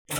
Good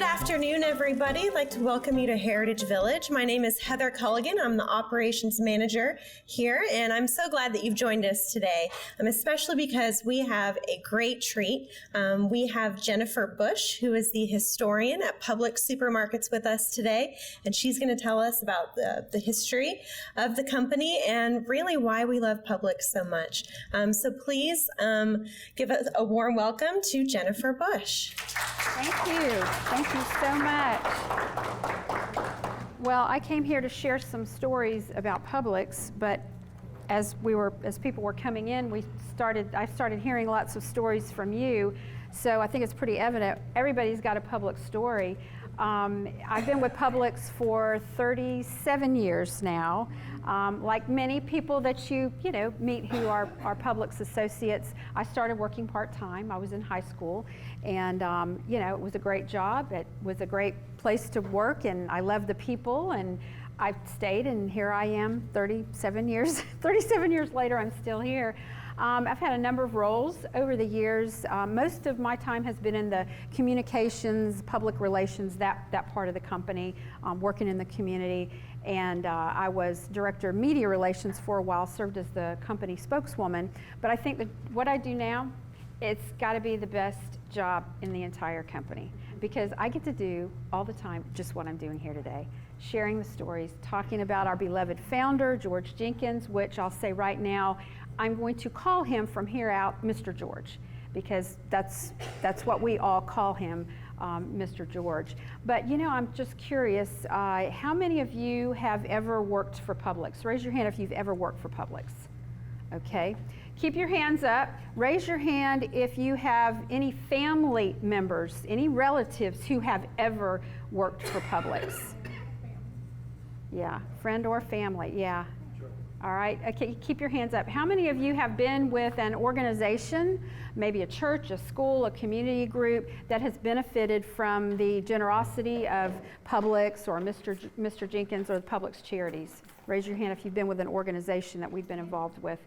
afternoon, everybody. I'd like to welcome you to Heritage Village. My name is Heather Culligan. I'm the operations manager here, and I'm so glad that you've joined us today, especially because we have a great treat. We have Jennifer Bush, who is the historian at Publix Supermarkets with us today, and she's going to tell us about the history of the company and really why we love Publix so much. So please give us a warm welcome to Jennifer Bush. Thank you. Thank you so much. Well, I came here to share some stories about Publix, but as people were coming in, I started hearing lots of stories from you. So I think it's pretty evident everybody's got a Publix story. I've been with Publix for 37 years now. Like many people that you meet who are Publix associates, I started working part-time. I was in high school, and it was a great job. It was a great place to work, and I loved the people, and I've stayed, and here I am 37 years. 37 years later, I'm still here. I've had a number of roles over the years. Most of my time has been in the communications, public relations, that part of the company, working in the community. And I was director of media relations for a while, served as the company spokeswoman. But I think that what I do now, it's got to be the best job in the entire company, because I get to do all the time just what I'm doing here today, sharing the stories, talking about our beloved founder, George Jenkins, which I'll say right now, I'm going to call him from here out Mr. George, because that's what we all call him, Mr. George. But I'm just curious, how many of you have ever worked for Publix? Raise your hand if you've ever worked for Publix. Okay. Keep your hands up. Raise your hand if you have any family members, any relatives who have ever worked for Publix. Yeah, friend or family, yeah. All right, okay, keep your hands up. How many of you have been with an organization, maybe a church, a school, a community group that has benefited from the generosity of Publix or Mr. Jenkins or the Publix charities? Raise your hand if you've been with an organization that we've been involved with.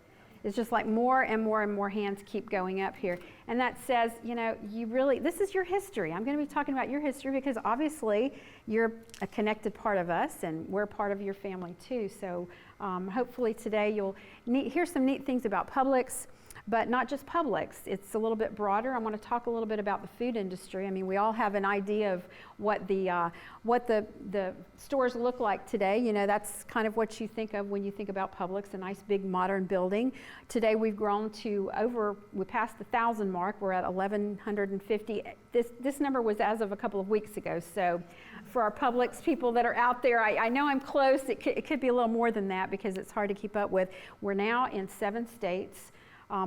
It's just like more and more and more hands keep going up here. And that says, this is your history. I'm going to be talking about your history because obviously you're a connected part of us and we're part of your family too. So hopefully today you'll hear some neat things about Publix, but not just Publix. It's a little bit broader. I want to talk a little bit about the food industry. I mean, we all have an idea of what the stores look like today. That's kind of what you think of when you think about Publix, a nice big modern building. Today we've grown to we passed the 1,000 mark. We're at 1,150. This number was as of a couple of weeks ago. So for our Publix people that are out there, I know I'm close. It could be a little more than that because it's hard to keep up with. We're now in 7 states.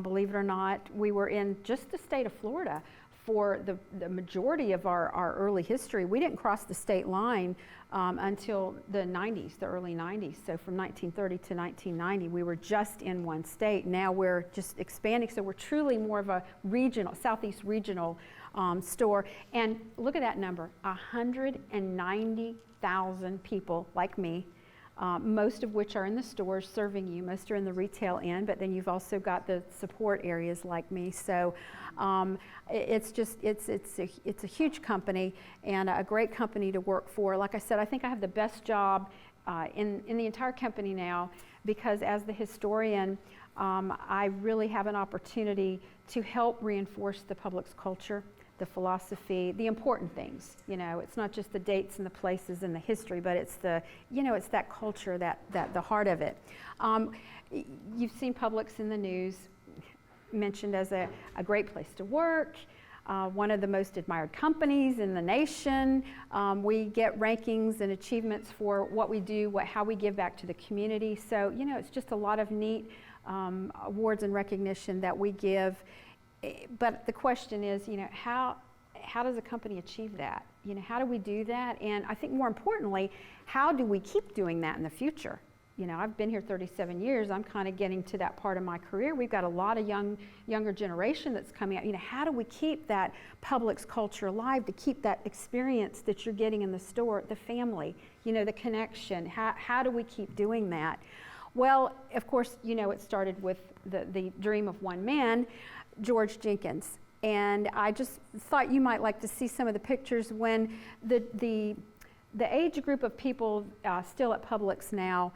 Believe it or not, we were in just the state of Florida for the majority of our early history. We didn't cross the state line until the 90s, the early 90s. So from 1930 to 1990, we were just in one state. Now we're just expanding, so we're truly more of a regional, southeast regional store. And look at that number, 190,000 people like me, most of which are in the stores serving you. Most are in the retail end, but then you've also got the support areas like me. So it's a huge company and a great company to work for. Like I said, I think I have the best job in the entire company now because as the historian, I really have an opportunity to help reinforce the Publix culture, the philosophy, the important things. It's not just the dates and the places and the history, but it's it's that culture, that the heart of it. You've seen Publix in the news mentioned as a great place to work, one of the most admired companies in the nation. We get rankings and achievements for what we do, how we give back to the community. So, it's just a lot of neat awards and recognition that we give. But the question is, how does a company achieve that? How do we do that? And I think more importantly, how do we keep doing that in the future? I've been here 37 years. I'm kind of getting to that part of my career. We've got a lot of younger generation that's coming out. How do we keep that Publix culture alive, to keep that experience that you're getting in the store, the family, the connection? How do we keep doing that? Well, of course, it started with the dream of one man, George Jenkins. And I just thought you might like to see some of the pictures when the age group of people still at Publix now,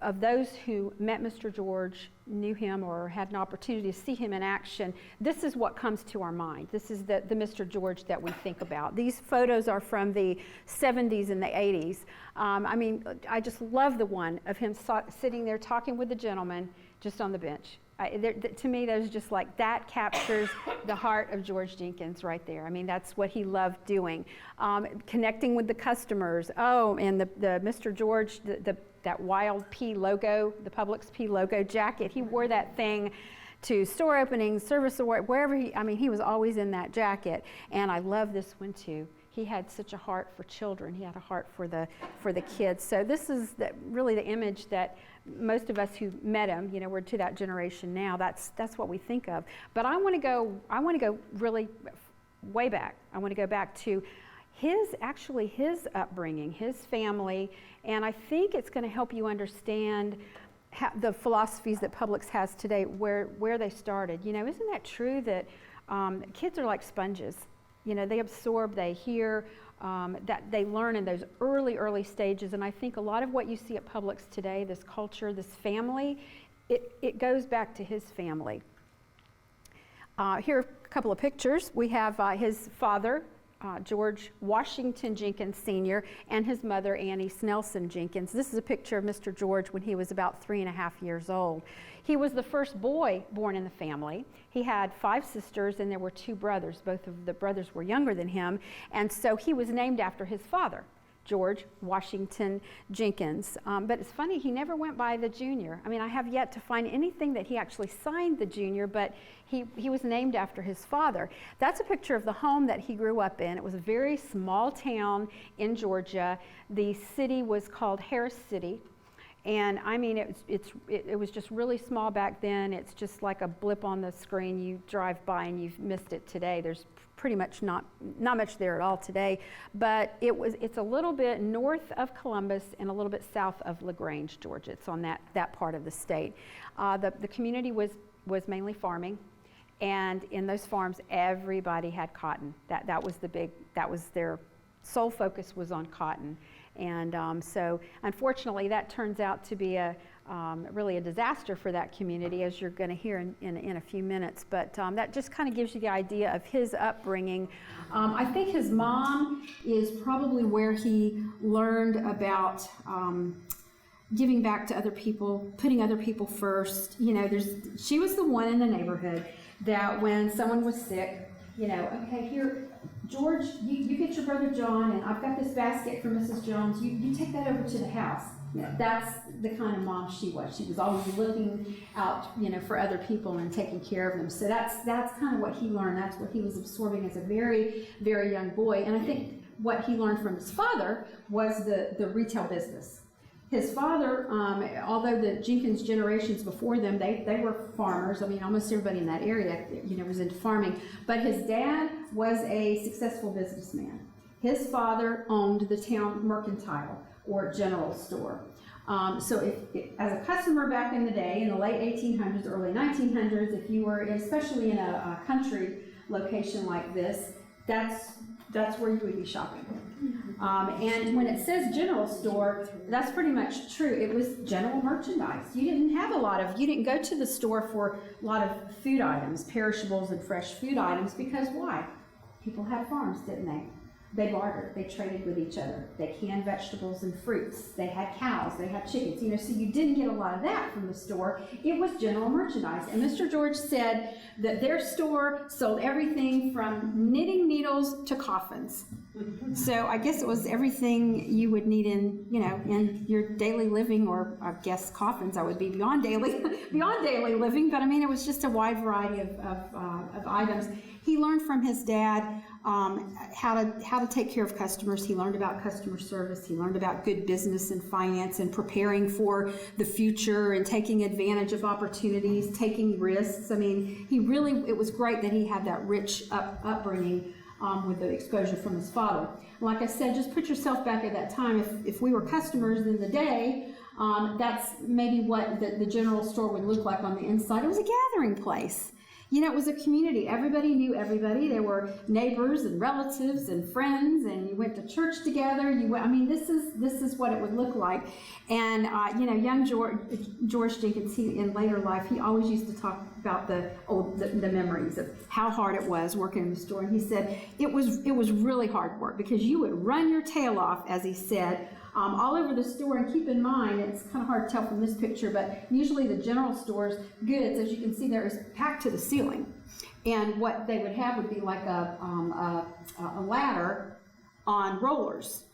of those who met Mr. George, knew him, or had an opportunity to see him in action, this is what comes to our mind. This is the Mr. George that we think about. These photos are from the 70s and the 80s. I just love the one of him sitting there talking with the gentleman just on the bench. To me, that was just like, that captures the heart of George Jenkins right there. That's what he loved doing. Connecting with the customers. Oh, and the Mr. George, that Wild P logo, the Publix P logo jacket, he wore that thing to store openings, service award, wherever he was always in that jacket. And I love this one too. He had such a heart for children. He had a heart for the kids. So this is really the image that most of us who met him, we're to that generation now. That's what we think of. But I want to go really way back. I want to go back to his upbringing, his family, and I think it's going to help you understand the philosophies that Publix has today, where they started. Isn't that true that kids are like sponges? They absorb, they hear, that they learn in those early stages. And I think a lot of what you see at Publix today, this culture, this family, it goes back to his family. Here are a couple of pictures. We have his father, George Washington Jenkins Sr., and his mother, Annie Snelson Jenkins. This is a picture of Mr. George when he was about 3.5 years old. He was the first boy born in the family. He had 5 sisters, and there were 2 brothers. Both of the brothers were younger than him, and so he was named after his father, George Washington Jenkins. But it's funny, he never went by the junior. I have yet to find anything that he actually signed the junior, but he was named after his father. That's a picture of the home that he grew up in. It was a very small town in Georgia. The city was called Harris City. And it was just really small back then. It's just like a blip on the screen. You drive by and you've missed it today. There's pretty much not much there at all today. But it's a little bit north of Columbus and a little bit south of LaGrange, Georgia. It's on that part of the state. The community was mainly farming, and in those farms, everybody had cotton. That was their sole focus, was on cotton. And so unfortunately that turns out to be really a disaster for that community, as you're going to hear in a few minutes. But that just kind of gives you the idea of his upbringing. I think his mom is probably where he learned about giving back to other people, putting other people first. She was the one in the neighborhood that when someone was sick, okay, here, George, you get your brother John, and I've got this basket for Mrs. Jones. You take that over to the house. That's the kind of mom she was. She was always looking out, for other people and taking care of them. So that's kind of what he learned. That's what he was absorbing as a very, very young boy. And I think what he learned from his father was the retail business. His father, although the Jenkins generations before them, they were farmers. Almost everybody in that area, was into farming. But his dad was a successful businessman. His father owned the town mercantile or general store. So as a customer back in the day, in the late 1800s, early 1900s, if you were, especially in a country location like this, that's where you would be shopping. And when it says general store, that's pretty much true. It was general merchandise. You didn't go to the store for a lot of food items, perishables and fresh food items, because why? People had farms, didn't they? They bartered, they traded with each other. They canned vegetables and fruits. They had cows, they had chickens, so you didn't get a lot of that from the store. It was general merchandise. And Mr. George said that their store sold everything from knitting needles to coffins. So I guess it was everything you would need in your daily living, or I guess coffins, I would be beyond daily living, but I mean, it was just a wide variety of items. He learned from his dad how to take care of customers. He learned about customer service. He learned about good business and finance and preparing for the future and taking advantage of opportunities, taking risks. I mean, it was great that he had that rich upbringing with the exposure from his father. Like I said, just put yourself back at that time. If we were customers in the day, that's maybe what the general store would look like on the inside. It was a gathering place. It was a community. Everybody knew everybody. There were neighbors and relatives and friends, and you went to church together. This is what it would look like. And young George Jenkins, in later life, he always used to talk about the memories of how hard it was working in the store. And he said it was really hard work, because you would run your tail off, as he said, all over the store. And keep in mind, it's kind of hard to tell from this picture, but usually the general store's goods, as you can see there, is packed to the ceiling. And what they would have would be like a ladder on rollers.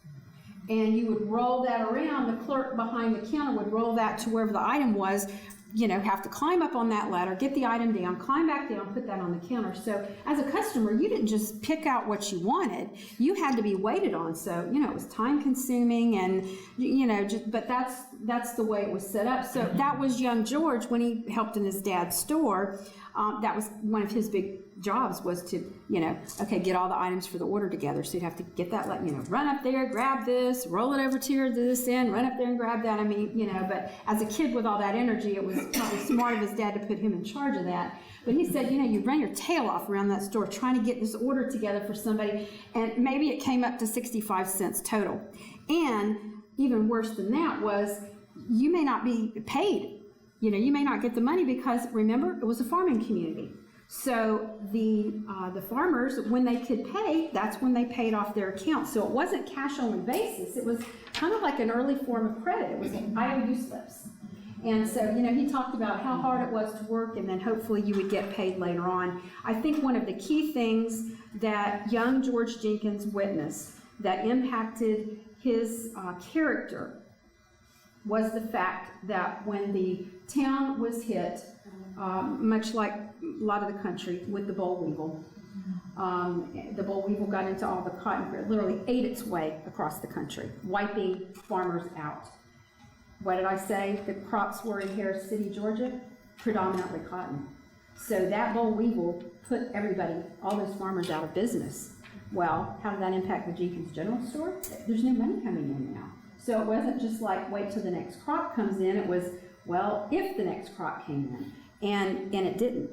And you would roll that around. The clerk behind the counter would roll that to wherever the item was. Have to climb up on that ladder, get the item down, climb back down, put that on the counter. So as a customer, you didn't just pick out what you wanted. You had to be waited on. So, it was time consuming, and, but that's the way it was set up. So that was young George when he helped in his dad's store. That was one of his big jobs, was to, get all the items for the order together. So you'd have to get that, run up there, grab this, roll it over to this end, run up there and grab that. But as a kid with all that energy, it was probably smart of his dad to put him in charge of that. But he said, you run your tail off around that store trying to get this order together for somebody, and maybe it came up to 65 cents total. And even worse than that was, you may not be paid. You may not get the money, because, remember, it was a farming community. So the farmers, when they could pay, that's when they paid off their account. So it wasn't cash-only basis. It was kind of like an early form of credit. It was IOU slips. And so, he talked about how hard it was to work, and then hopefully you would get paid later on. I think one of the key things that young George Jenkins witnessed that impacted his character was the fact that when the town was hit, much like a lot of the country, with the boll weevil, the boll weevil got into all the cotton, it literally ate its way across the country, wiping farmers out. What did I say the crops were in Harris City, Georgia? Predominantly cotton. So that boll weevil put everybody, all those farmers, out of business. Well, how did that impact the Jenkins General Store? There's no money coming in now. So it wasn't just like, wait till the next crop comes in. It was, well, if the next crop came in. And it didn't.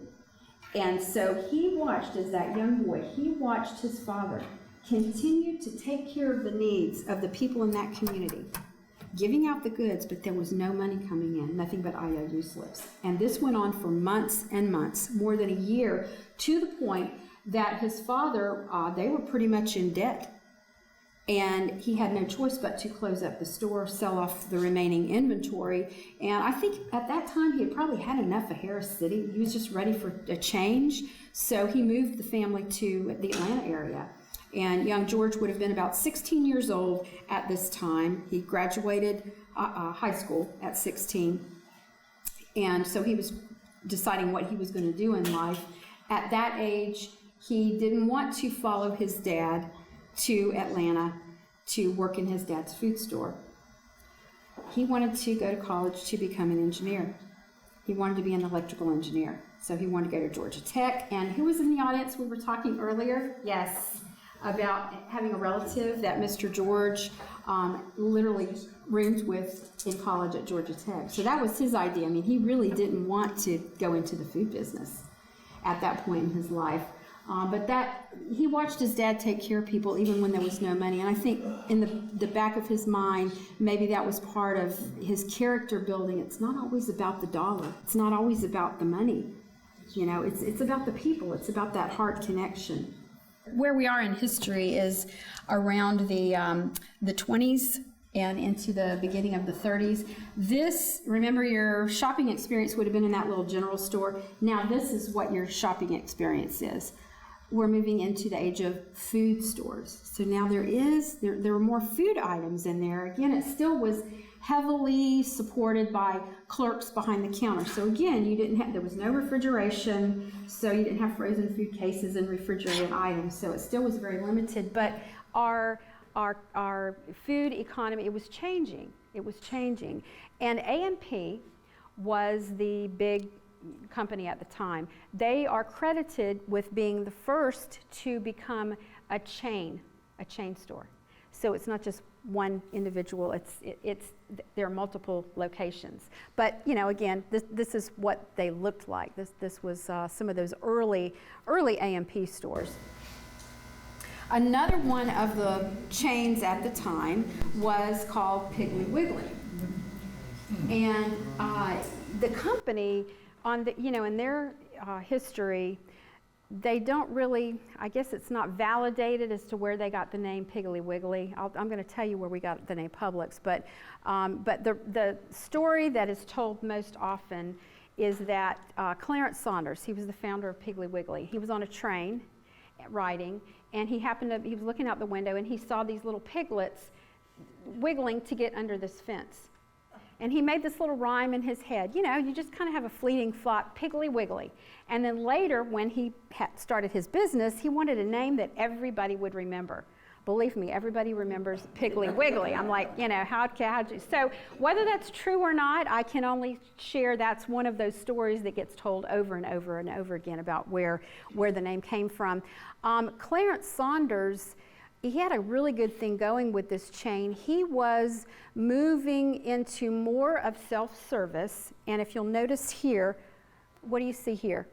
And so he watched, as that young boy, he watched his father continue to take care of the needs of the people in that community, giving out the goods, but there was no money coming in, nothing but IOU slips. And this went on for months and months, more than a year, to the point that his father, they were pretty much in debt. And he had no choice but to close up the store, sell off the remaining inventory. And I think at that time he had probably had enough of Harris City. He was just ready for a change. So he moved the family to the Atlanta area. And young George would have been about 16 years old at this time. He graduated high school at 16. And so he was deciding what he was going to do in life. At that age, he didn't want to follow his dad to Atlanta to work in his dad's food store. He wanted to go to college to become an engineer. He wanted to be an electrical engineer. So he wanted to go to Georgia Tech. And who was in the audience? We were talking earlier, yes, about having a relative that Mr. George literally roomed with in college at Georgia Tech. So that was his idea. I mean, he really didn't want to go into the food business at that point in his life. But that he watched his dad take care of people even when there was no money. And I think in the back of his mind, maybe that was part of his character building. It's not always about the dollar. It's not always about the money. It's about the people. It's about that heart connection. Where we are in history is around the 20s and into the beginning of the 30s. This, remember, your shopping experience would have been in that little general store. Now this is what your shopping experience is. We're moving into the age of food stores. So now there were more food items in there. Again, it still was heavily supported by clerks behind the counter. So again, there was no refrigeration, so you didn't have frozen food cases and refrigerated items. So it still was very limited, but our food economy, it was changing. It was changing. And A&P was the big company at the time. They are credited with being the first to become a chain store. So it's not just one individual, there are multiple locations. But again, this is what they looked like. This was some of those early A&P stores. Another one of the chains at the time was called Piggly Wiggly. And the company, in their history, they don't really, I guess it's not validated as to where they got the name Piggly Wiggly. I'm going to tell you where we got the name Publix, but the story that is told most often is that Clarence Saunders, he was the founder of Piggly Wiggly. He was on a train riding, and he was looking out the window, and he saw these little piglets wiggling to get under this fence. And he made this little rhyme in his head. You just kind of have a fleeting thought, Piggly Wiggly. And then later, when he started his business, he wanted a name that everybody would remember. Believe me, everybody remembers Piggly Wiggly. I'm like, how'd you? So whether that's true or not, I can only share that's one of those stories that gets told over and over and over again about where the name came from. Clarence Saunders, he had a really good thing going with this chain. He was moving into more of self-service, and if you'll notice here, what do you see here?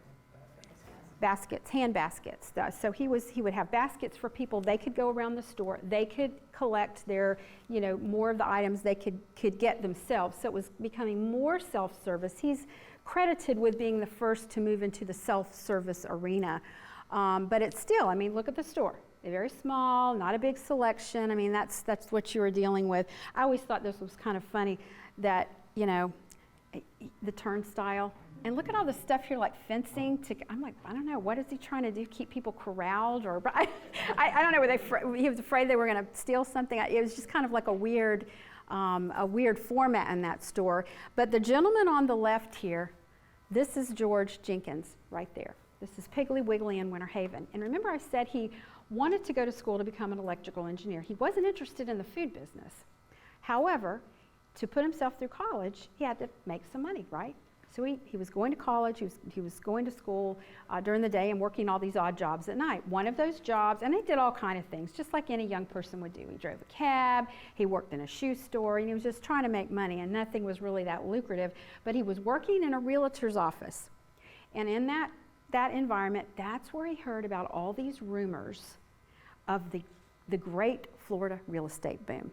Baskets, hand baskets. So he would have baskets for people. They could go around the store. They could collect their, more of the items they could get themselves. So it was becoming more self-service. He's credited with being the first to move into the self-service arena. But it's still, look at the store. They're very small, not a big selection. That's what you were dealing with. I always thought this was kind of funny that, the turnstile. And look at all the stuff here, like fencing. I'm like, I don't know, what is he trying to do? Keep people corralled? Or I don't know. He was afraid they were going to steal something. It was just kind of like a weird format in that store. But the gentleman on the left here, this is George Jenkins right there. This is Piggly Wiggly in Winter Haven. And remember I said he wanted to go to school to become an electrical engineer. He wasn't interested in the food business. However, to put himself through college, he had to make some money, right? So he was going to college, he was going to school during the day and working all these odd jobs at night. One of those jobs, and he did all kind of things, just like any young person would do. He drove a cab, he worked in a shoe store, and he was just trying to make money, and nothing was really that lucrative. But he was working in a realtor's office. And in that environment, that's where he heard about all these rumors of the great Florida real estate boom.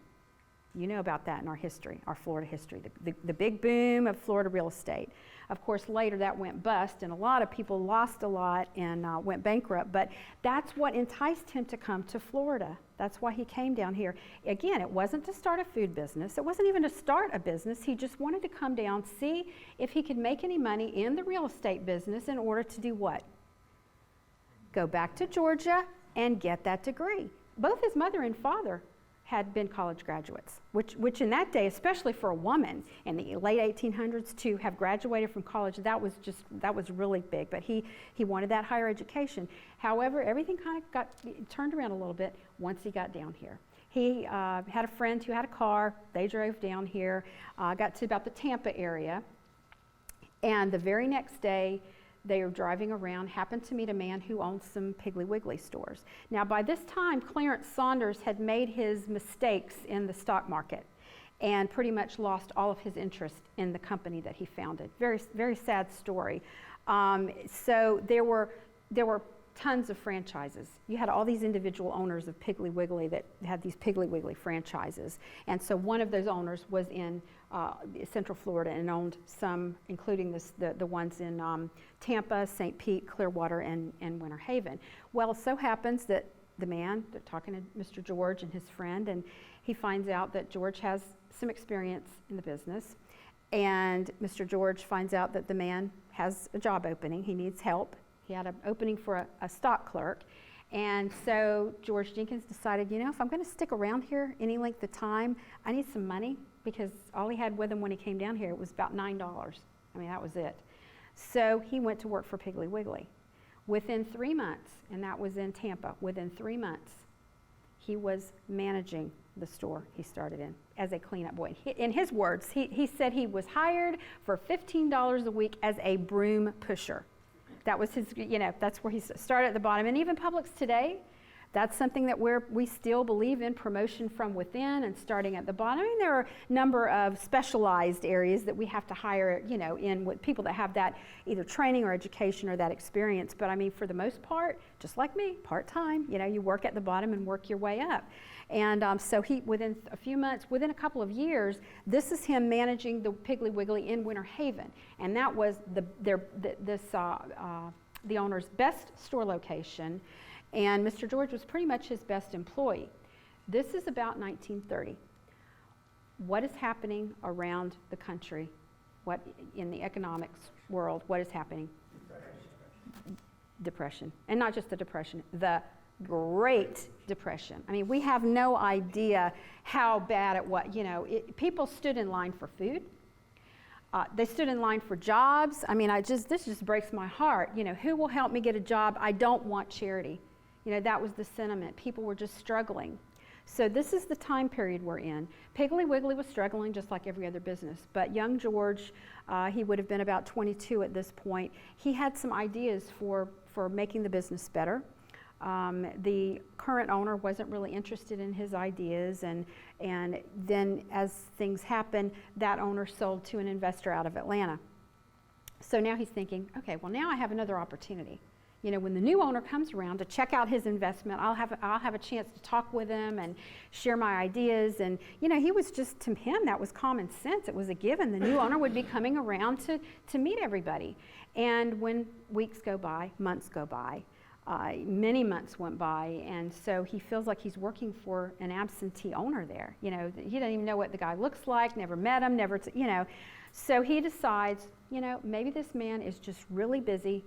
You know about that in our history, our Florida history, the big boom of Florida real estate. Of course, later that went bust, and a lot of people lost a lot and went bankrupt, but that's what enticed him to come to Florida. That's why he came down here. Again, it wasn't to start a food business. It wasn't even to start a business. He just wanted to come down, see if he could make any money in the real estate business in order to do what? Go back to Georgia and get that degree. Both his mother and father had been college graduates, which in that day, especially for a woman in the late 1800s to have graduated from college, that was really big. But he wanted that higher education. However, everything kind of got turned around a little bit once he got down here. He had a friend who had a car. They drove down here, got to about the Tampa area, and the very next day, they were driving around, happened to meet a man who owned some Piggly Wiggly stores. Now, by this time, Clarence Saunders had made his mistakes in the stock market and pretty much lost all of his interest in the company that he founded. Very, very sad story. So there were tons of franchises. You had all these individual owners of Piggly Wiggly that had these Piggly Wiggly franchises. And so one of those owners was in Central Florida and owned some, including the ones in Tampa, St. Pete, Clearwater, and Winter Haven. Well, it so happens that the man, they're talking to Mr. George and his friend, and he finds out that George has some experience in the business. And Mr. George finds out that the man has a job opening. He needs help. He had an opening for a stock clerk. And so George Jenkins decided, if I'm going to stick around here any length of time, I need some money, because all he had with him when he came down here was about $9. I mean, that was it. So he went to work for Piggly Wiggly. Within 3 months, and that was in Tampa, within 3 months, he was managing the store he started in as a cleanup boy. In his words, he said he was hired for $15 a week as a broom pusher. That was his, that's where he started at the bottom. And even Publix today, that's something that we still believe in, promotion from within and starting at the bottom. I mean, there are a number of specialized areas that we have to hire, in with people that have that either training or education or that experience. But I mean, for the most part, just like me, part-time, you work at the bottom and work your way up. And so he, within a few months, within a couple of years, this is him managing the Piggly Wiggly in Winter Haven. And that was the owner's best store location. And Mr. George was pretty much his best employee. This is about 1930. What is happening around the country? What in the economics world, what is happening? Depression. And not just the Depression, the Great Depression. I mean, we have no idea how bad it was. People stood in line for food. They stood in line for jobs. I mean, this just breaks my heart. Who will help me get a job? I don't want charity. That was the sentiment. People were just struggling. So this is the time period we're in. Piggly Wiggly was struggling just like every other business. But young George, he would have been about 22 at this point. He had some ideas for making the business better. The current owner wasn't really interested in his ideas, and then as things happened, that owner sold to an investor out of Atlanta. So now he's thinking, okay, well now I have another opportunity. When the new owner comes around to check out his investment, I'll have a chance to talk with him and share my ideas. And he was just, to him, that was common sense. It was a given. The new owner would be coming around to meet everybody. And when weeks go by, months go by, many months went by, and so he feels like he's working for an absentee owner there. He doesn't even know what the guy looks like, never met him, So he decides, maybe this man is just really busy.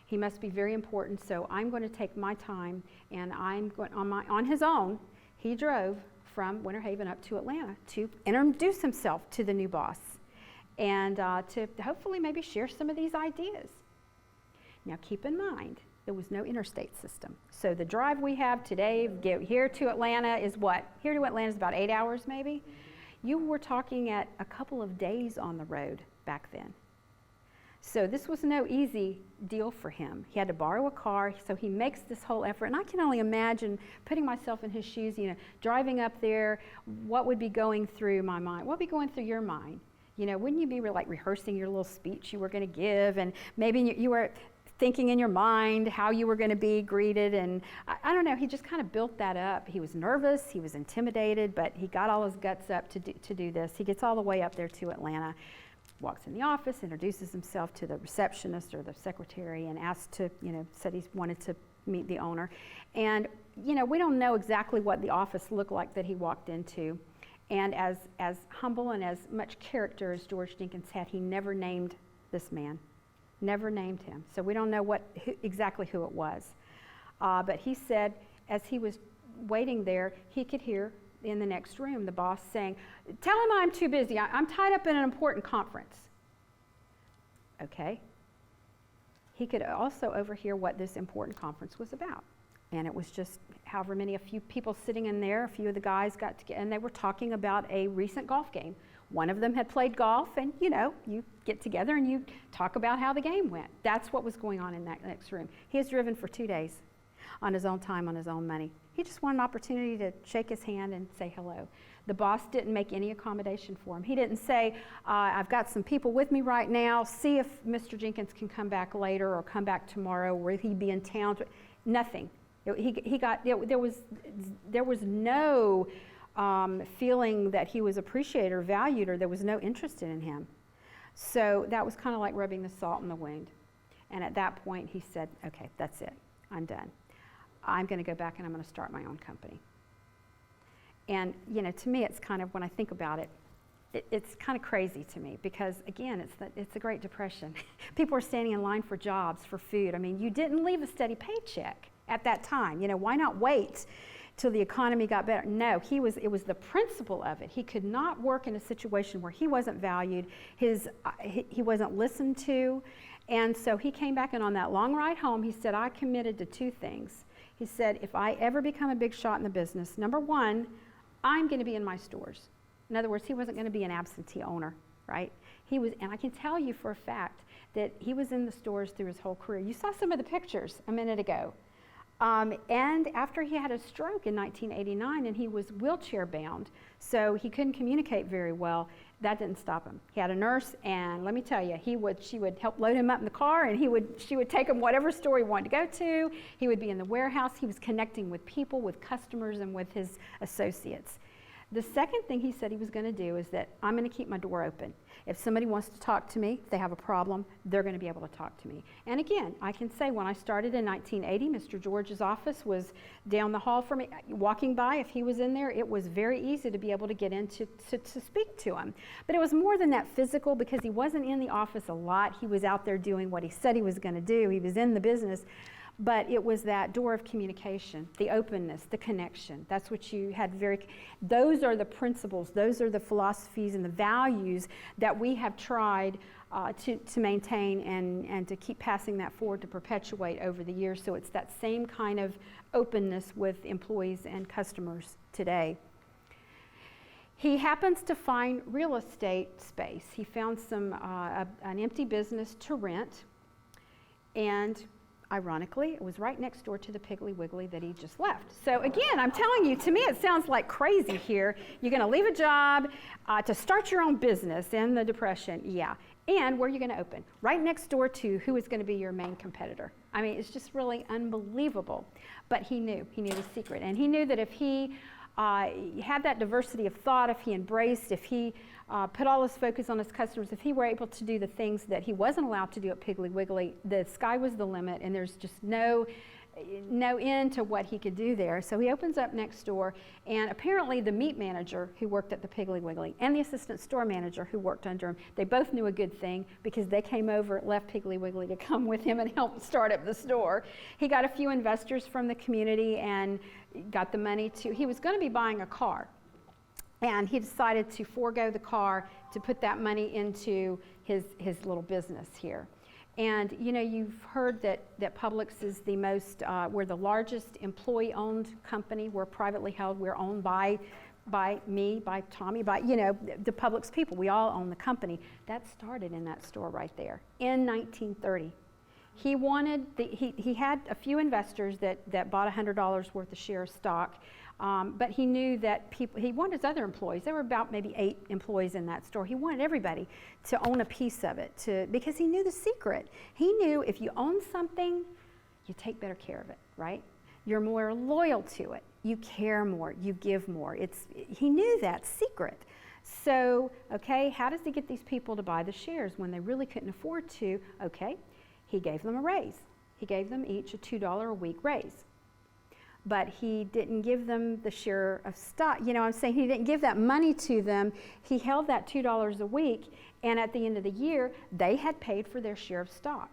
He must be very important, so I'm going to take my time, and I'm going on his own. He drove from Winter Haven up to Atlanta to introduce himself to the new boss and to hopefully maybe share some of these ideas. Now keep in mind, there was no interstate system. So the drive we have today, get here to Atlanta is what? Here to Atlanta is about 8 hours maybe. You were talking at a couple of days on the road back then. So this was no easy deal for him. He had to borrow a car, so he makes this whole effort. And I can only imagine putting myself in his shoes, driving up there, what would be going through my mind? What would be going through your mind? Wouldn't you be rehearsing your little speech you were going to give, and maybe you were thinking in your mind how you were going to be greeted, and I don't know, he just kind of built that up. He was nervous, he was intimidated, but he got all his guts up to do this. He gets all the way up there to Atlanta, walks in the office, introduces himself to the receptionist or the secretary, and said he wanted to meet the owner. And we don't know exactly what the office looked like that he walked into. And as humble and as much character as George Jenkins had, he never named this man. Never named him. So we don't know exactly who it was. But he said, as he was waiting there, he could hear in the next room the boss saying, "Tell him I'm too busy. I'm tied up in an important conference." Okay. He could also overhear what this important conference was about. And it was just a few people sitting in there, a few of the guys got together, and they were talking about a recent golf game. One of them had played golf, and you get together and you talk about how the game went. That's what was going on in that next room. He has driven for 2 days on his own time, on his own money. He just wanted an opportunity to shake his hand and say hello. The boss didn't make any accommodation for him. He didn't say, I've got some people with me right now, see if Mr. Jenkins can come back later or come back tomorrow, or he'd be in town. Nothing. There was no feeling that he was appreciated or valued, or there was no interest in him. So that was kind of like rubbing the salt in the wound. And at that point, he said, okay, that's it. I'm done. I'm going to go back and I'm going to start my own company. And, to me, it's kind of, when I think about it, it's kind of crazy to me because, again, it's the Great Depression. People were standing in line for jobs, for food. I mean, you didn't leave a steady paycheck at that time. Why not wait till the economy got better? No, it was the principle of it. He could not work in a situation where he wasn't valued, he wasn't listened to. And so he came back, and on that long ride home, he said, I committed to two things. He said, if I ever become a big shot in the business, number one, I'm going to be in my stores. In other words, he wasn't going to be an absentee owner, right? He was, and I can tell you for a fact that he was in the stores through his whole career. You saw some of the pictures a minute ago. And after he had a stroke in 1989 and he was wheelchair bound, so he couldn't communicate very well, that didn't stop him. He had a nurse, and let me tell you, she would help load him up in the car, and she would take him whatever store he wanted to go to. He would be in the warehouse. He was connecting with people, with customers, and with his associates. The second thing he said he was going to do is that I'm going to keep my door open. If somebody wants to talk to me, if they have a problem, they're going to be able to talk to me. And again, I can say when I started in 1980, Mr. George's office was down the hall from me. Walking by, if he was in there, it was very easy to be able to get in to speak to him. But it was more than that physical, because he wasn't in the office a lot. He was out there doing what he said he was going to do. He was in the business. But it was that door of communication, the openness, the connection. That's what you had those are the principles, those are the philosophies and the values that we have tried to maintain and to keep passing that forward, to perpetuate over the years. So it's that same kind of openness with employees and customers today. He happens to find real estate space. He found an empty business to rent, and ironically, it was right next door to the Piggly Wiggly that he just left. So again, I'm telling you, to me it sounds like crazy here. You're going to leave a job to start your own business in the Depression, yeah. And where are you going to open? Right next door to who is going to be your main competitor. I mean, it's just really unbelievable. But he knew the secret. And he knew that if he had that diversity of thought, if he embraced, if he put all his focus on his customers, if he were able to do the things that he wasn't allowed to do at Piggly Wiggly, the sky was the limit, and there's just no end to what he could do there. So he opens up next door, and apparently the meat manager who worked at the Piggly Wiggly and the assistant store manager who worked under him, they both knew a good thing because they came over, left Piggly Wiggly to come with him and help start up the store. He got a few investors from the community and got the money he was going to be buying a car. And he decided to forego the car to put that money into his little business here. And you've heard that Publix is we're the largest employee-owned company. We're privately held. We're owned by me, by Tommy, by the Publix people. We all own the company. That started in that store right there in 1930. He had a few investors that bought $100 worth of share of stock. But he knew that he wanted his other employees. There were about maybe 8 employees in that store. He wanted everybody to own a piece of it because he knew the secret. He knew if you own something, you take better care of it, right? You're more loyal to it. You care more. You give more. He knew that secret. So, okay, how does he get these people to buy the shares when they really couldn't afford to? Okay, he gave them a raise. He gave them each a $2 a week raise. But he didn't give them the share of stock. I'm saying he didn't give that money to them. He held that $2 a week, and at the end of the year, they had paid for their share of stock.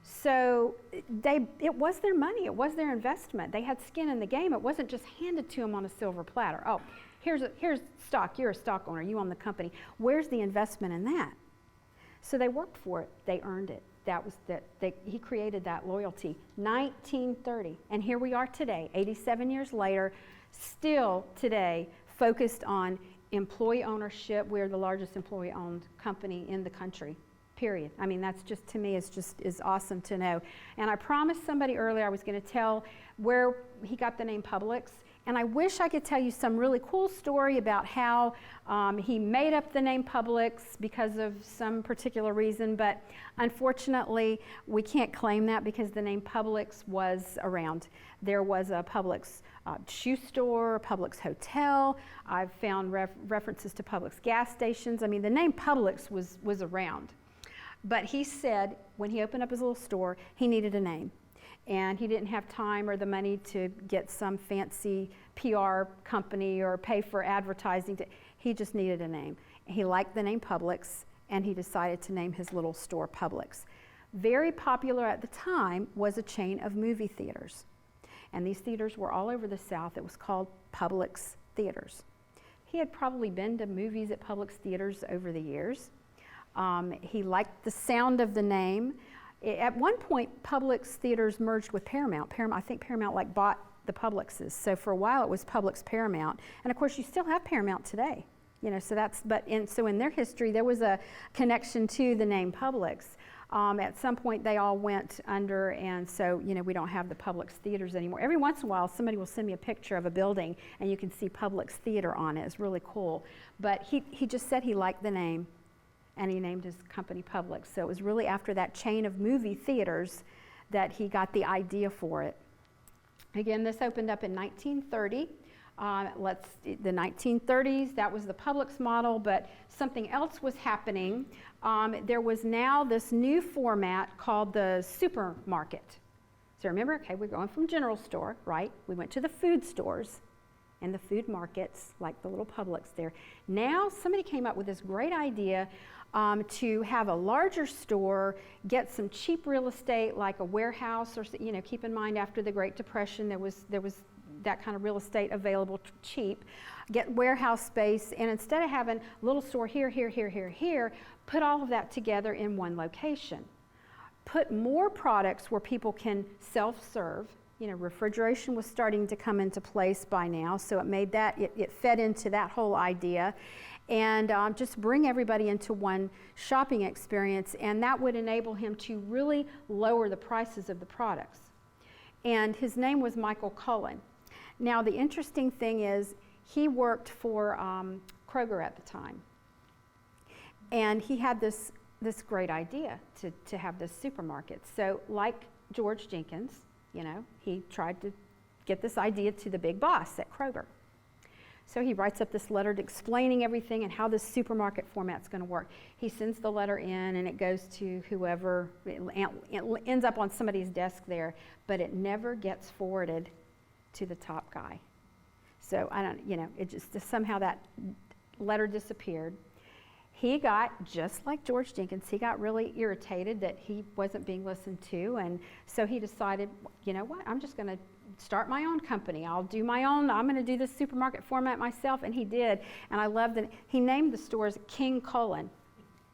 So it was their money. It was their investment. They had skin in the game. It wasn't just handed to them on a silver platter. Oh, here's stock. You're a stock owner. You own the company. Where's the investment in that? So they worked for it. They earned it. He created that loyalty. 1930, and here we are today, 87 years later, still today focused on employee ownership. We're the largest employee-owned company in the country, period. I mean, that's just, to me, is awesome to know. And I promised somebody earlier I was going to tell where he got the name Publix, And I wish I could tell you some really cool story about how he made up the name Publix because of some particular reason, but unfortunately, we can't claim that because the name Publix was around. There was a Publix shoe store, a Publix hotel. I've found references to Publix gas stations. I mean, the name Publix was around. But he said when he opened up his little store, he needed a name. And he didn't have time or the money to get some fancy PR company or pay for advertising. He just needed a name. He liked the name Publix, and he decided to name his little store Publix. Very popular at the time was a chain of movie theaters. And these theaters were all over the South. It was called Publix theaters. He had probably been to movies at Publix theaters over the years. He liked the sound of the name. At one point, Publix theaters merged with Paramount. I think Paramount bought the Publixes. So for a while, it was Publix Paramount. And of course, you still have Paramount today. So in their history, there was a connection to the name Publix. At some point, they all went under, and so, we don't have the Publix theaters anymore. Every once in a while, somebody will send me a picture of a building, and you can see Publix Theater on it. It's really cool. But he just said he liked the name, and he named his company Publix. So it was really after that chain of movie theaters that he got the idea for it. Again, this opened up in 1930. The 1930s, that was the Publix model, but something else was happening. There was now this new format called the supermarket. So remember, okay, we're going from general store, right? We went to the food stores and the food markets, like the little Publix there. Now somebody came up with this great idea to have a larger store, get some cheap real estate like a warehouse, or keep in mind after the Great Depression there was that kind of real estate available cheap. Get warehouse space, and instead of having a little store here, put all of that together in one location. Put more products where people can self-serve. Refrigeration was starting to come into place by now, so it made that, it fed into that whole idea. And just bring everybody into one shopping experience, and that would enable him to really lower the prices of the products. And his name was Michael Cullen. Now, the interesting thing is, he worked for Kroger at the time. And he had this great idea to have this supermarket. So, like George Jenkins, he tried to get this idea to the big boss at Kroger. So he writes up this letter explaining everything and how this supermarket format's going to work. He sends the letter in, and it goes to whoever. It ends up on somebody's desk there, but it never gets forwarded to the top guy. So it just somehow that letter disappeared. He got, just like George Jenkins, he got really irritated that he wasn't being listened to, and so he decided, you know what, I'm just going to start my own company. I'm going to do this supermarket format myself, and he did. And I loved it. He named the stores King Cullen.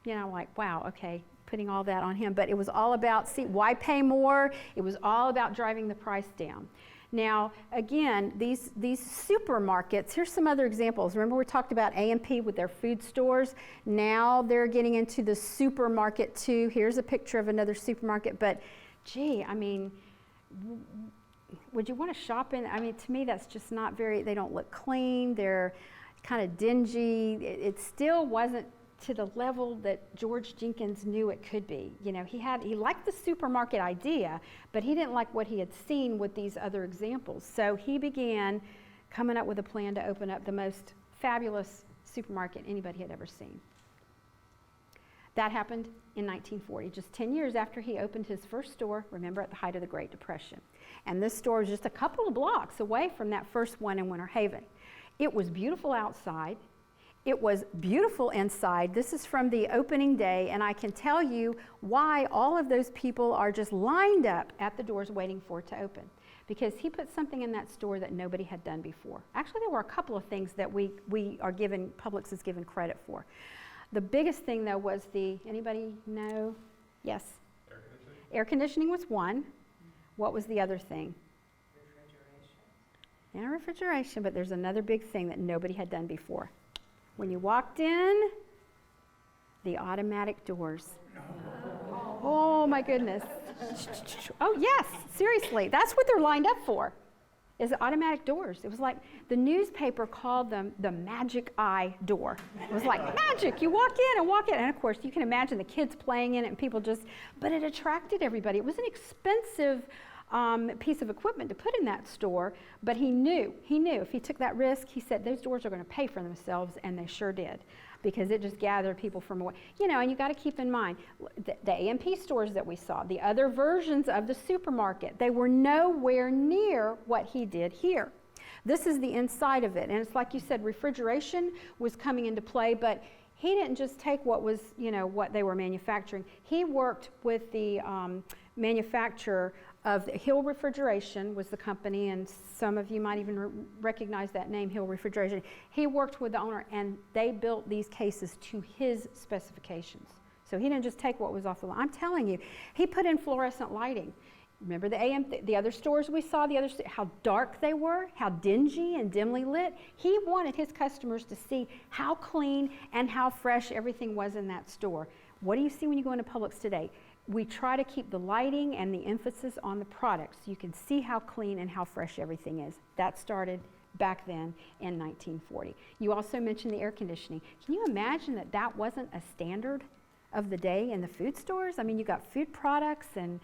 Wow, okay, putting all that on him. But it was all about, why pay more? It was all about driving the price down. Now, again, these supermarkets, here's some other examples. Remember we talked about A&P with their food stores? Now they're getting into the supermarket too. Here's a picture of another supermarket. But, gee, would you want to shop in? To me, that's just not they don't look clean. They're kind of dingy. It still wasn't to the level that George Jenkins knew it could be. He liked the supermarket idea, but he didn't like what he had seen with these other examples. So he began coming up with a plan to open up the most fabulous supermarket anybody had ever seen. That happened in 1940, just 10 years after he opened his first store, remember, at the height of the Great Depression. And this store was just a couple of blocks away from that first one in Winter Haven. It was beautiful outside. It was beautiful inside. This is from the opening day, and I can tell you why all of those people are just lined up at the doors waiting for it to open. Because he put something in that store that nobody had done before. Actually, there were a couple of things that Publix is given credit for. The biggest thing, though, was anybody know? Yes? Air conditioning. Air conditioning was one. What was the other thing? Refrigeration. Refrigeration, but there's another big thing that nobody had done before. When you walked in, the automatic doors. Oh my goodness. Oh yes, seriously, that's what they're lined up for. is automatic doors. It was like the newspaper called them the magic eye door. It was like magic, you walk in, and of course you can imagine the kids playing in it and people but it attracted everybody. It was an expensive piece of equipment to put in that store, but he knew if he took that risk, he said those doors are going to pay for themselves, and they sure did, because it just gathered people from away. And you got to keep in mind, the A&P stores that we saw, the other versions of the supermarket, they were nowhere near what he did here. This is the inside of it, and it's like you said, refrigeration was coming into play, but he didn't just take what was, what they were manufacturing. He worked with the manufacturer of Hill Refrigeration was the company, and some of you might even recognize that name, Hill Refrigeration. He worked with the owner, and they built these cases to his specifications. So he didn't just take what was off the line. I'm telling you, he put in fluorescent lighting. Remember the other stores we saw, how dark they were, how dingy and dimly lit? He wanted his customers to see how clean and how fresh everything was in that store. What do you see when you go into Publix today? We try to keep the lighting and the emphasis on the products so you can see how clean and how fresh everything is. That started back then in 1940. You also mentioned the air conditioning. Can you imagine that wasn't a standard of the day in the food stores? I mean, you got food products and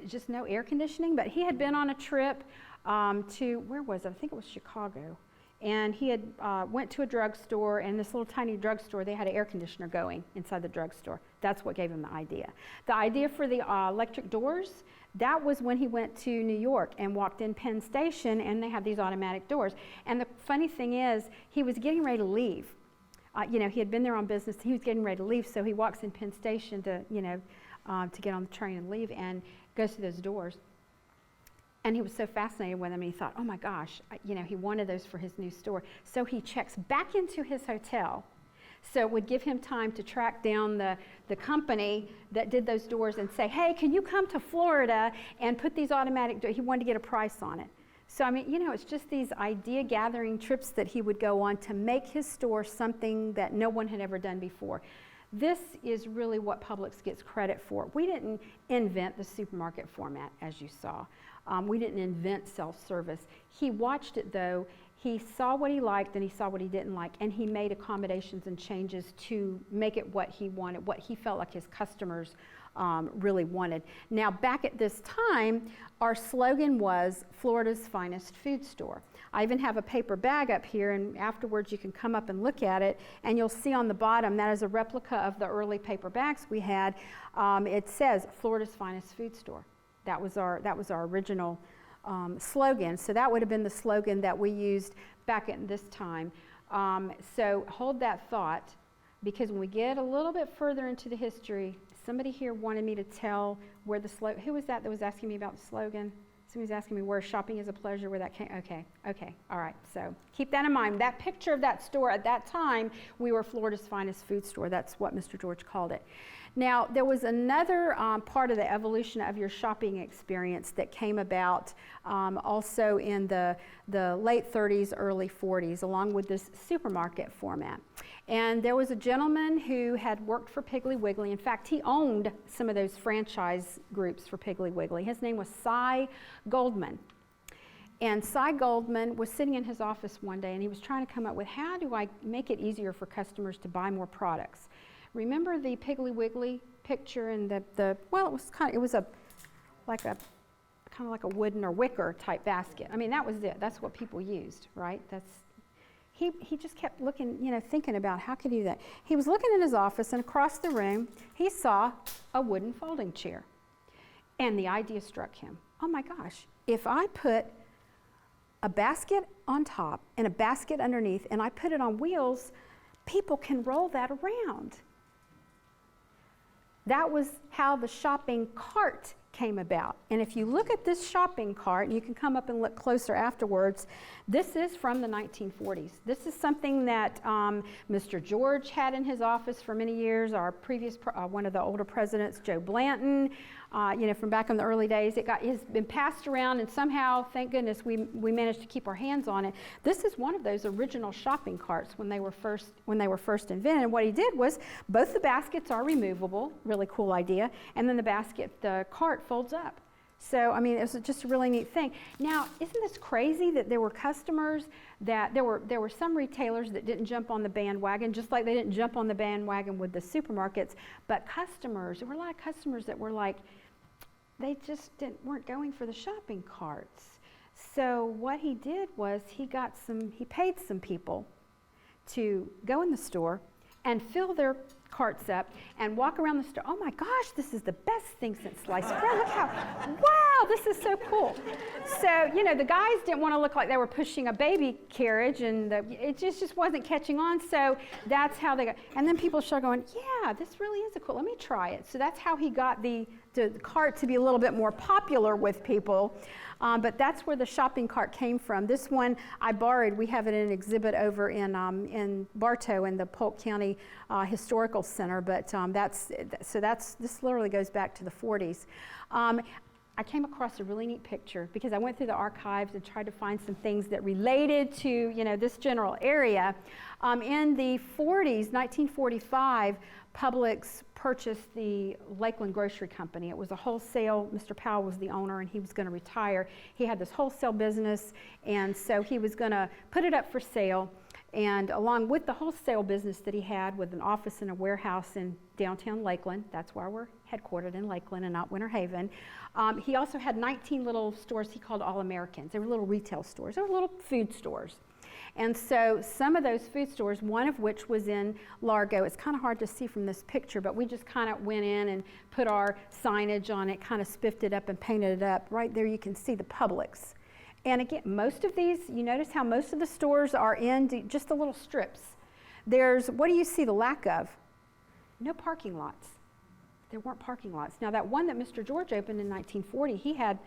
just no air conditioning, but he had been on a trip to, where was it? I think it was Chicago. And he had went to a drugstore, and this little tiny drugstore, they had an air conditioner going inside the drugstore. That's what gave him the idea. The idea for the electric doors, that was when he went to New York and walked in Penn Station, and they had these automatic doors. And the funny thing is, he was getting ready to leave. He had been there on business. He was getting ready to leave, so he walks in Penn Station to get on the train and leave, and goes to those doors. And he was so fascinated with them, and he thought, oh my gosh, he wanted those for his new store. So he checks back into his hotel. So it would give him time to track down the company that did those doors and say, hey, can you come to Florida and put these automatic doors? He wanted to get a price on it. So, it's just these idea gathering trips that he would go on to make his store something that no one had ever done before. This is really what Publix gets credit for. We didn't invent the supermarket format, as you saw. We didn't invent self-service. He watched it, though. He saw what he liked and he saw what he didn't like, and he made accommodations and changes to make it what he wanted, what he felt like his customers really wanted. Now, back at this time, our slogan was Florida's finest food store. I even have a paper bag up here, and afterwards you can come up and look at it, and you'll see on the bottom that is a replica of the early paper bags we had. It says Florida's finest food store. That was our original slogan. So that would have been the slogan that we used back at this time. So hold that thought, because when we get a little bit further into the history, somebody here wanted me to tell where the slogan, who was that was asking me about the slogan? Somebody's asking me where shopping is a pleasure, where that came, okay, all right. So keep that in mind. That picture of that store at that time, we were Florida's finest food store. That's what Mr. George called it. Now, there was another part of the evolution of your shopping experience that came about also in the late 30s, early 40s, along with this supermarket format. And there was a gentleman who had worked for Piggly Wiggly. In fact, he owned some of those franchise groups for Piggly Wiggly. His name was Cy Goldman. And Cy Goldman was sitting in his office one day, and he was trying to come up with, how do I make it easier for customers to buy more products? Remember the Piggly Wiggly picture and well, it was like a wooden or wicker type basket. I mean, that was it. That's what people used, right? He just kept looking, thinking about how could he do that. He was looking in his office, and across the room, he saw a wooden folding chair. And the idea struck him. Oh my gosh, if I put a basket on top and a basket underneath, and I put it on wheels, people can roll that around. That was how the shopping cart came about. And if you look at this shopping cart, and you can come up and look closer afterwards, this is from the 1940s. This is something that Mr. George had in his office for many years. Our previous, one of the older presidents, Joe Blanton, from back in the early days. It's been passed around, and somehow, thank goodness, we managed to keep our hands on it. This is one of those original shopping carts when they were first invented. And what he did was, both the baskets are removable, really cool idea, and then the cart folds up. So, I mean, it was just a really neat thing. Now, isn't this crazy that there were customers that, there were some retailers that didn't jump on the bandwagon, just like they didn't jump on the bandwagon with the supermarkets, but customers, there were a lot of customers that were like, they just weren't going for the shopping carts. So what he did was he paid some people to go in the store and fill their carts up and walk around the store. Oh my gosh, this is the best thing since sliced bread. Look how, wow, this is so cool. So, you know, the guys didn't want to look like they were pushing a baby carriage, and it just wasn't catching on. So that's how they got, and then people started going, yeah, this really is cool. Let me try it. So that's how he got the cart to be a little bit more popular with people. But that's where the shopping cart came from. This one I borrowed. We have it in an exhibit over in Bartow in the Polk County Historical Center. But this literally goes back to the 40s. I came across a really neat picture because I went through the archives and tried to find some things that related to, you know, this general area. In the 40s, 1945, Publix purchased the Lakeland Grocery Company. It was a wholesale, Mr. Powell was the owner and he was going to retire. He had this wholesale business, and so he was going to put it up for sale. And along with the wholesale business that he had with an office and a warehouse in downtown Lakeland, that's why we're headquartered in Lakeland and not Winter Haven, he also had 19 little stores he called All-Americans. They were little retail stores. They were little food stores. And so some of those food stores, one of which was in Largo, it's kind of hard to see from this picture, but we just kind of went in and put our signage on it, kind of spiffed it up and painted it up. Right there you can see the Publix. And again, most of these, you notice how most of the stores are in just the little strips. What do you see the lack of? No parking lots. There weren't parking lots. Now that one that Mr. George opened in 1940, he had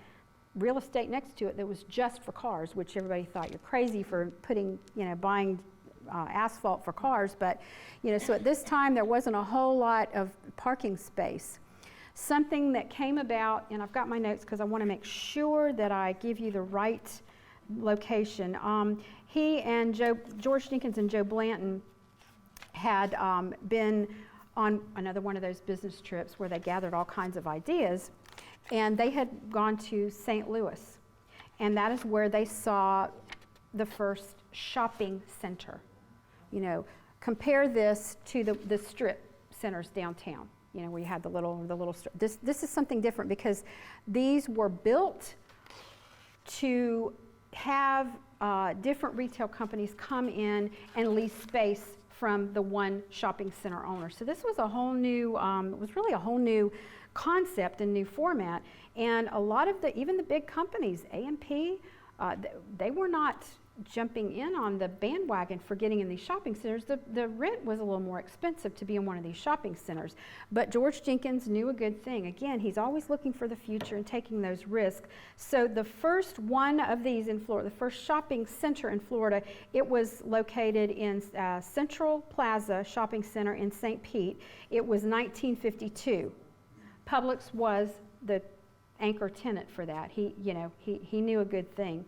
real estate next to it that was just for cars, which everybody thought you're crazy for buying asphalt for cars. But, so at this time there wasn't a whole lot of parking space. Something that came about, and I've got my notes because I want to make sure that I give you the right location. He and George Jenkins and Joe Blanton had been on another one of those business trips where they gathered all kinds of ideas, and they had gone to St. Louis, and that is where they saw the first shopping center. Compare this to the strip centers downtown. Where you had the little store. This is something different because these were built to have different retail companies come in and lease space from the one shopping center owner. So this was a whole new, it was really a whole new concept and new format. And a lot of even the big companies, A&P, they were not jumping in on the bandwagon for getting in these shopping centers. The rent was a little more expensive to be in one of these shopping centers. But George Jenkins knew a good thing. Again, he's always looking for the future and taking those risks. So the first one of these in Florida, the first shopping center in Florida, it was located in Central Plaza Shopping Center in St. Pete. It was 1952. Publix was the anchor tenant for that. He knew a good thing.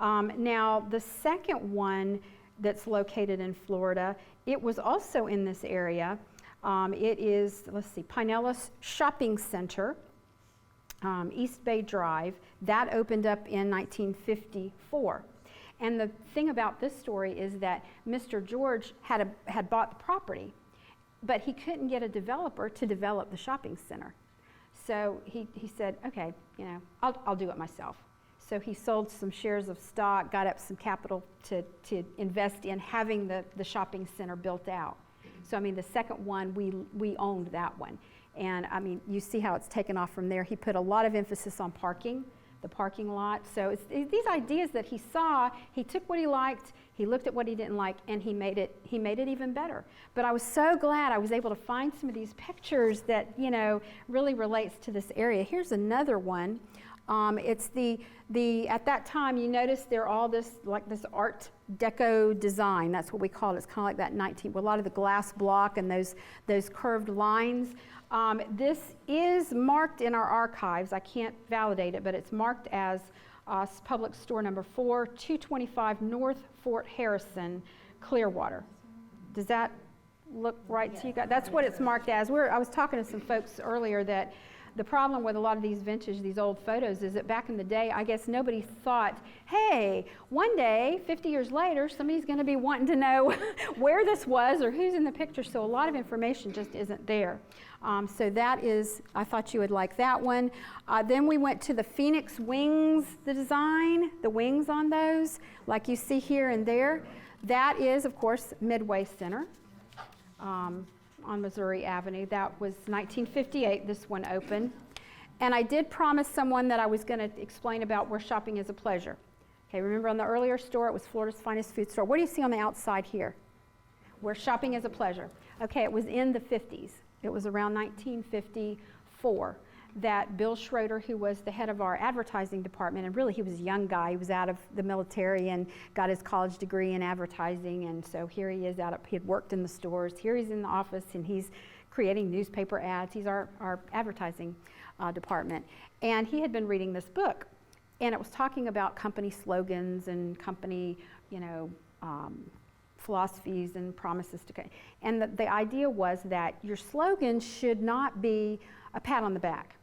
Now, the second one that's located in Florida, it was also in this area. It is, Pinellas Shopping Center, East Bay Drive. That opened up in 1954. And the thing about this story is that Mr. George had bought the property, but he couldn't get a developer to develop the shopping center. So he said, okay, I'll do it myself. So he sold some shares of stock, got up some capital to invest in having the shopping center built out. So the second one, we owned that one. And you see how it's taken off from there. He put a lot of emphasis on parking, the parking lot. So it's these ideas that he saw, he took what he liked, he looked at what he didn't like, and he made it even better. But I was so glad I was able to find some of these pictures that, really relates to this area. Here's another one. It's at that time, you notice they're all this Art Deco design. That's what we call it. It's kind of like that with a lot of the glass block and those curved lines. This is marked in our archives. I can't validate it, but it's marked as Publix store number 4, 225 North Fort Harrison, Clearwater. Does that look right to you guys? That's what it's marked as. I was talking to some folks earlier that the problem with a lot of these these old photos, is that back in the day, I guess nobody thought, hey, one day, 50 years later, somebody's going to be wanting to know where this was or who's in the picture, so a lot of information just isn't there. So that is, I thought you would like that one. Then we went to the Phoenix wings, the design, the wings on those, like you see here and there. That is, of course, Midway Center on Missouri Avenue. That was 1958, this one opened. And I did promise someone that I was going to explain about where shopping is a pleasure. Okay, remember on the earlier store, it was Florida's finest food store. What do you see on the outside here? Where shopping is a pleasure. Okay, it was in the 50s. It was around 1954 that Bill Schroeder, who was the head of our advertising department, and really he was a young guy, he was out of the military and got his college degree in advertising, and so here he is he had worked in the stores, here he's in the office and he's creating newspaper ads. He's our advertising department. And he had been reading this book, and it was talking about company slogans and company, philosophies and promises to, and the idea was that your slogan should not be a pat on the back.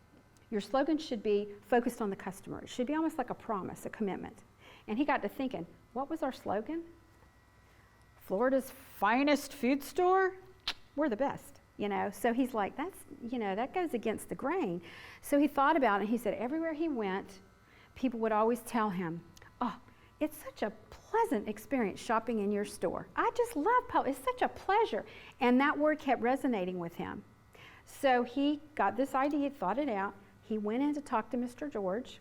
Your slogan should be focused on the customer. It should be almost like a promise, a commitment. And he got to thinking, what was our slogan? Florida's finest food store? We're the best, So he's like, that's, that goes against the grain. So he thought about it, and he said everywhere he went, people would always tell him, oh, it's such a pleasant experience shopping in your store. I just love Publix. It's such a pleasure. And that word kept resonating with him. So he got this idea, thought it out. He went in to talk to Mr. George,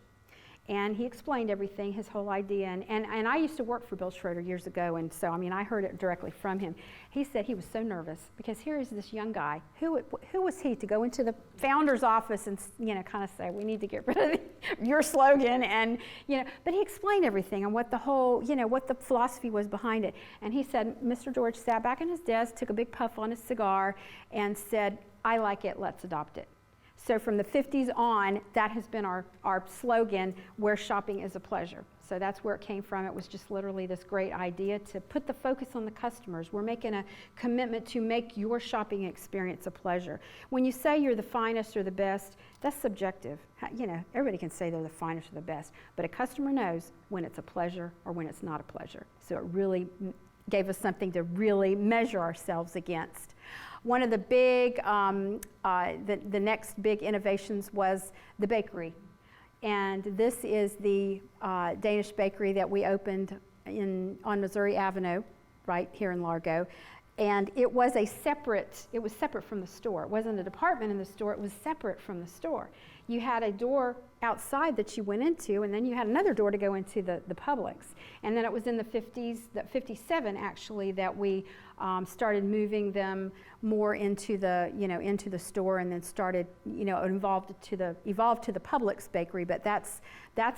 and he explained everything, his whole idea. And I used to work for Bill Schroeder years ago, and so, I heard it directly from him. He said he was so nervous because here is this young guy. Who was he to go into the founder's office and, kind of say, we need to get rid of your slogan, and, but he explained everything and what the whole, what the philosophy was behind it. And he said, Mr. George sat back in his desk, took a big puff on his cigar, and said, I like it, let's adopt it. So from the 50s on, that has been our slogan, where shopping is a pleasure. So that's where it came from. It was just literally this great idea to put the focus on the customers. We're making a commitment to make your shopping experience a pleasure. When you say you're the finest or the best, that's subjective. Everybody can say they're the finest or the best, but a customer knows when it's a pleasure or when it's not a pleasure. So it really gave us something to really measure ourselves against. One of the big, the next big innovations was the bakery. And this is the Danish bakery that we opened on Missouri Avenue, right here in Largo. And it was separate from the store. It wasn't a department in the store, it was separate from the store. You had a door outside that you went into, and then you had another door to go into the Publix. And then it was in the 50s, 57 actually, that we started moving them more into the store, and then started, evolved to the Publix bakery. But that's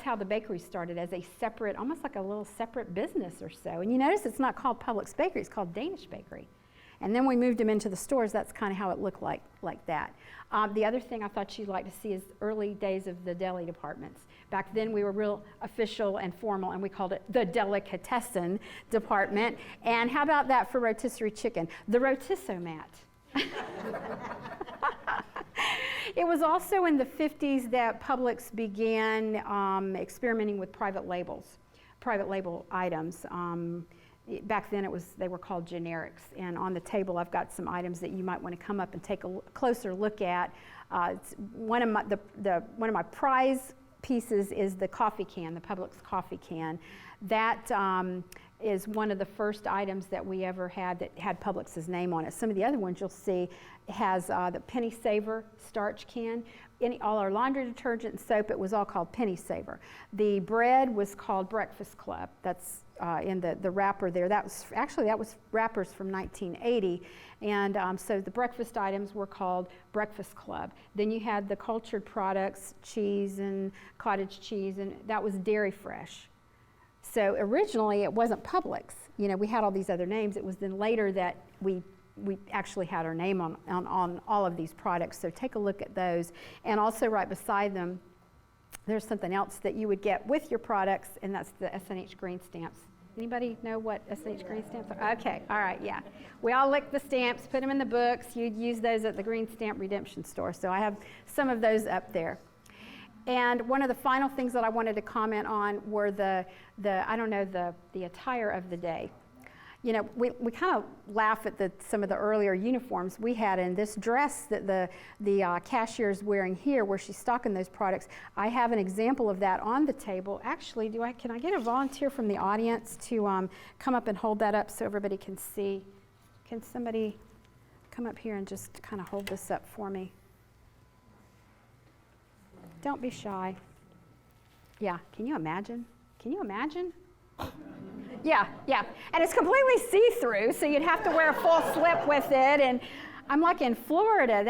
how the bakery started, as a separate, almost like a little separate business or so. And you notice it's not called Publix Bakery, it's called Danish Bakery. And then we moved them into the stores. That's kind of how it looked like that. The other thing I thought you'd like to see is early days of the deli departments. Back then we were real official and formal, and we called it the delicatessen department. And how about that for rotisserie chicken? The rotissomat. It was also in the 50s that Publix began experimenting with private label items. Back then they were called generics, and on the table I've got some items that you might want to come up and take a closer look at. One of my prize pieces is the coffee can, the Publix coffee can. That is one of the first items that we ever had that had Publix's name on it. Some of the other ones you'll see has the Penny Saver starch can. All our laundry detergent and soap, it was all called Penny Saver. The bread was called Breakfast Club. That's in the wrapper there. That was wrappers from 1980. And so the breakfast items were called Breakfast Club. Then you had the cultured products, cheese and cottage cheese, and that was Dairy Fresh. So originally it wasn't Publix. We had all these other names. It was then later that we actually had our name on all of these products. So take a look at those. And also right beside them, there's something else that you would get with your products, and that's the S&H green stamps. Anybody know what SH green stamps are? Okay, all right, yeah. We all lick the stamps, put them in the books. You'd use those at the green stamp redemption store. So I have some of those up there. And one of the final things that I wanted to comment on were the attire of the day. You know, we kind of laugh at some of the earlier uniforms we had, and this dress that the cashier is wearing here, where she's stocking those products, I have an example of that on the table. Actually, can I get a volunteer from the audience to come up and hold that up so everybody can see? Can somebody come up here and just kind of hold this up for me? Don't be shy. Yeah, can you imagine? Can you imagine? Yeah, and it's completely see-through, so you'd have to wear a full slip with it. And I'm like in Florida,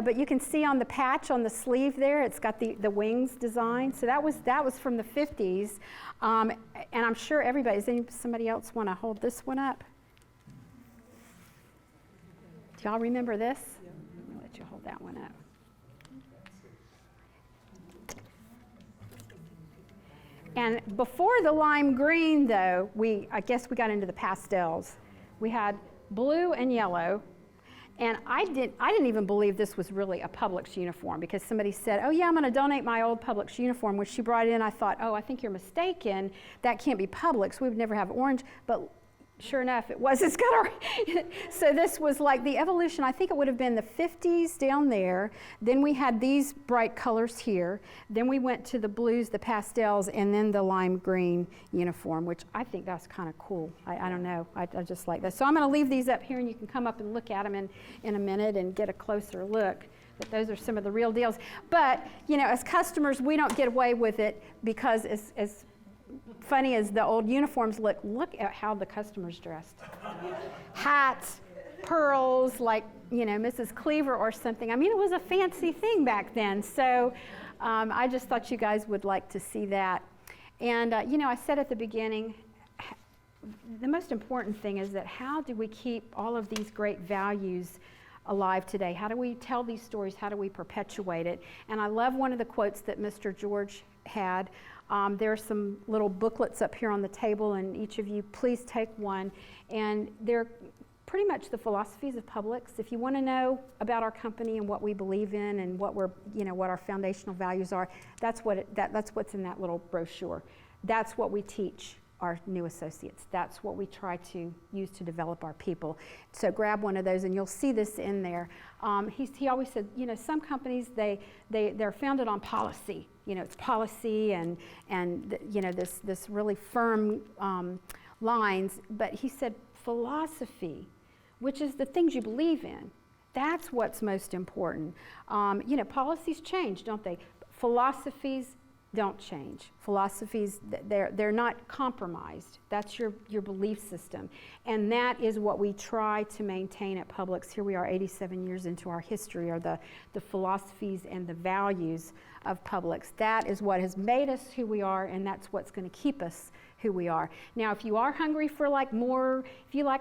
but you can see on the patch on the sleeve there, it's got the wings design. So that was from the 50s, and I'm sure somebody else want to hold this one up? Do y'all remember this? Yeah. I'll let you hold that one up. And before the lime green, though, I guess we got into the pastels. We had blue and yellow, and I didn't even believe this was really a Publix uniform, because somebody said, "Oh yeah, I'm going to donate my old Publix uniform." When she brought it in, I thought, "Oh, I think you're mistaken. That can't be Publix. We would never have orange." But sure enough, it was. It's got so this was like the evolution. I think it would have been the 50s down there. Then we had these bright colors here. Then we went to the blues, the pastels, and then the lime green uniform, which I think that's kind of cool. I don't know. I just like that. So I'm going to leave these up here, and you can come up and look at them in a minute and get a closer look. But those are some of the real deals. But, as customers, we don't get away with it, because as funny as the old uniforms look at how the customers dressed. Hats, pearls, like, Mrs. Cleaver or something. I mean, it was a fancy thing back then. So I just thought you guys would like to see that. And, I said at the beginning, the most important thing is that how do we keep all of these great values alive today? How do we tell these stories? How do we perpetuate it? And I love one of the quotes that Mr. George had. There are some little booklets up here on the table, and each of you please take one. And they're pretty much the philosophies of Publix. If you want to know about our company and what we believe in and what what our foundational values are, that's what's in that little brochure. That's what we teach our new associates. That's what we try to use to develop our people. So grab one of those, and you'll see this in there. He always said, some companies, they're founded on policy. It's policy and this really firm lines. But he said philosophy, which is the things you believe in. That's what's most important. Policies change, don't they? Philosophies don't change. Philosophies, they're not compromised. That's your belief system. And that is what we try to maintain at Publix. Here we are 87 years into our history, are the philosophies and the values of Publix. That is what has made us who we are, and that's what's going to keep us who we are. Now, if you are hungry for more, if you like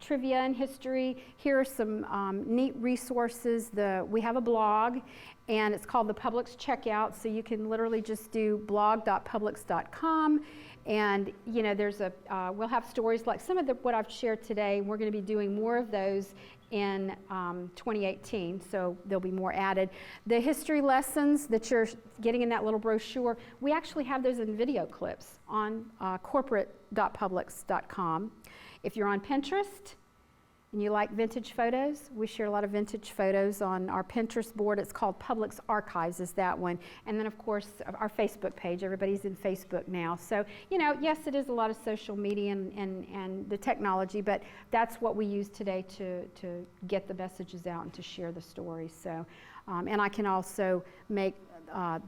trivia and history, here are some neat resources. We have a blog, and it's called the Publix Checkout, so you can literally just do blog.publix.com, and we'll have stories like some of what I've shared today. We're going to be doing more of those in 2018, so there'll be more added. The history lessons that you're getting in that little brochure, we actually have those in video clips on corporate.publix.com. If you're on Pinterest and you like vintage photos, we share a lot of vintage photos on our Pinterest board. It's called Publix Archives, is that one. And then, of course, our Facebook page. Everybody's in Facebook now. So, yes, it is a lot of social media and the technology, but that's what we use today to get the messages out and to share the stories. So, and I can also make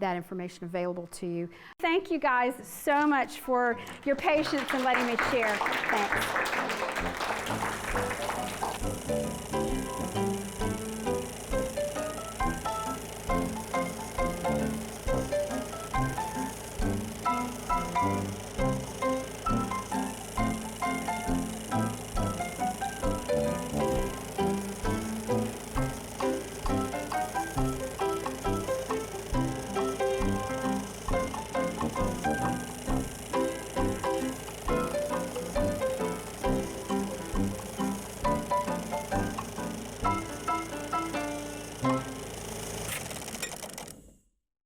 that information available to you. Thank you guys so much for your patience and letting me share. Thanks.